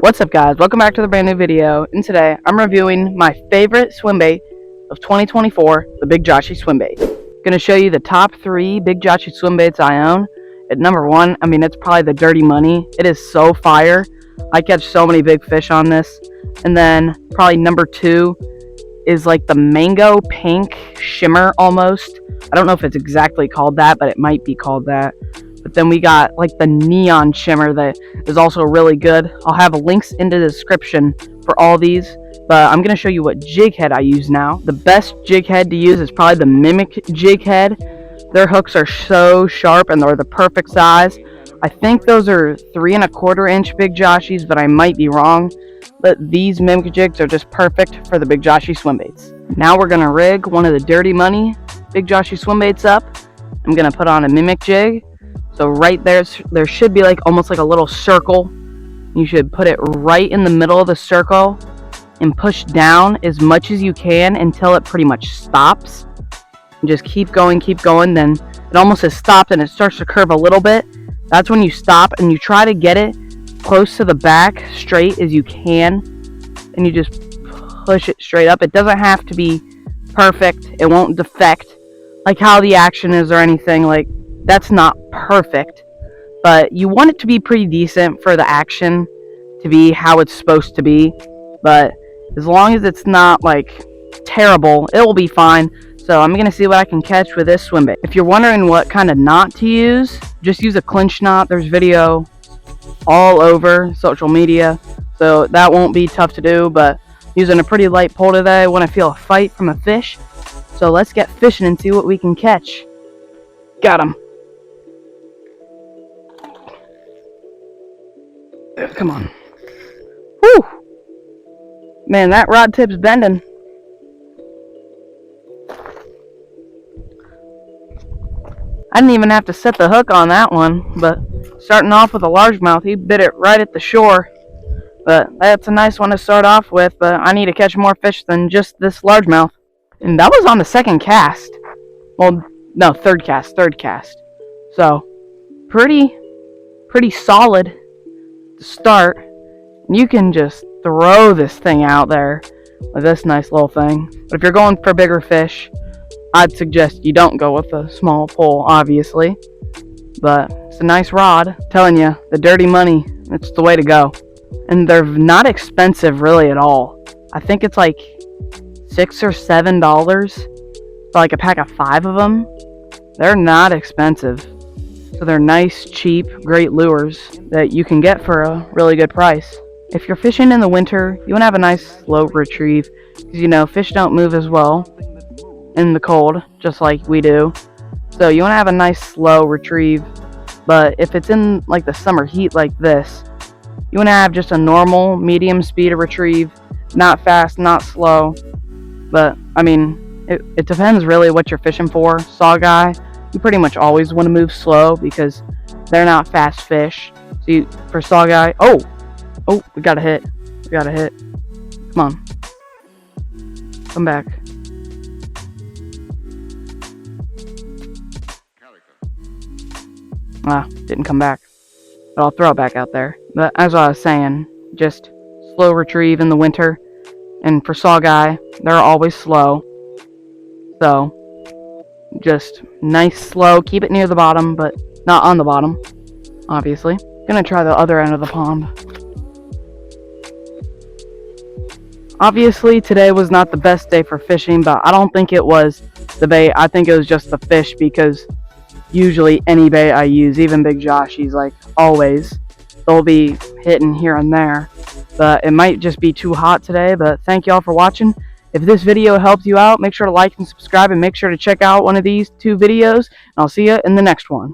What's up, guys? Welcome back to the brand new video, and today I'm reviewing my favorite swim bait of 2024, the Big Joshy Swimbait. I'm going to show you the top 3 Big Joshy swim baits I own. At number 1, it's probably the Dirty Money. It is so fire. I catch so many big fish on this. And then probably number 2 is like the Mango Pink Shimmer almost. I don't know if it's exactly called that, but it might be called that. But then we got like the Neon Shimmer that is also really good. I'll have links in the description for all these. But I'm going to show you what jig head I use now. The best jig head to use is probably the Mimic jig head. Their hooks are so sharp and they're the perfect size. I think those are 3¼ inch Big Joshies, but I might be wrong. But these Mimic jigs are just perfect for the Big Joshy swim baits. Now we're going to rig one of the Dirty Money Big Joshy swim baits up. I'm going to put on a Mimic jig. So right there should be like almost like a little circle. You should put it right in the middle of the circle and push down as much as you can until it pretty much stops. And just keep going, then it almost has stopped and it starts to curve a little bit. That's when you stop and you try to get it close to the back, straight as you can, and you just push it straight up. It doesn't have to be perfect. It won't defect like how the action is or anything. Like, that's not perfect, but you want it to be pretty decent for the action to be how it's supposed to be. But as long as it's not like terrible, it will be fine. So I'm gonna see what I can catch with this swim bait. If you're wondering what kind of knot to use, just use a clinch knot. There's video all over social media, so that won't be tough to do. But using a pretty light pole today, I want to feel a fight from a fish. So let's get fishing and see what we can catch. Got him. Come on. Whew. Man, that rod tip's bending. I didn't even have to set the hook on that one, but starting off with a largemouth, he bit it right at the shore. But that's a nice one to start off with, but I need to catch more fish than just this largemouth. And that was on the second cast. Well, no, third cast. So, pretty solid to start. You can just throw this thing out there with this nice little thing. But if you're going for bigger fish, I'd suggest you don't go with a small pole, obviously. But it's a nice rod. I'm telling you, the Dirty Money, it's the way to go. And they're not expensive really at all. I think it's like $6 or $7 for like a pack of 5 of them. They're not expensive. So they're nice, cheap, great lures that you can get for a really good price. If you're fishing in the winter, you want to have a nice slow retrieve, because fish don't move as well in the cold, just like we do. So you want to have a nice slow retrieve. But if it's in like the summer heat like this, you want to have just a normal medium speed of retrieve, not fast, not slow. But it depends really what you're fishing for. Saw guy, you pretty much always want to move slow because they're not fast fish. So for saw guy, oh, we got a hit. Come on, come back. Didn't come back, but I'll throw it back out there. But as I was saying, just slow retrieve in the winter. And for saw guy, they're always slow. So just nice slow, keep it near the bottom, but not on the bottom, obviously. Gonna try the other end of the pond. Obviously today was not the best day for fishing, but I don't think it was the bait. I think it was just the fish, because usually any bait I use, even Big Joshies, like always, they'll be hitting here and there. But it might just be too hot today. But thank y'all for watching. If this video helped you out, make sure to like and subscribe, and make sure to check out one of these 2 videos. And I'll see you in the next one.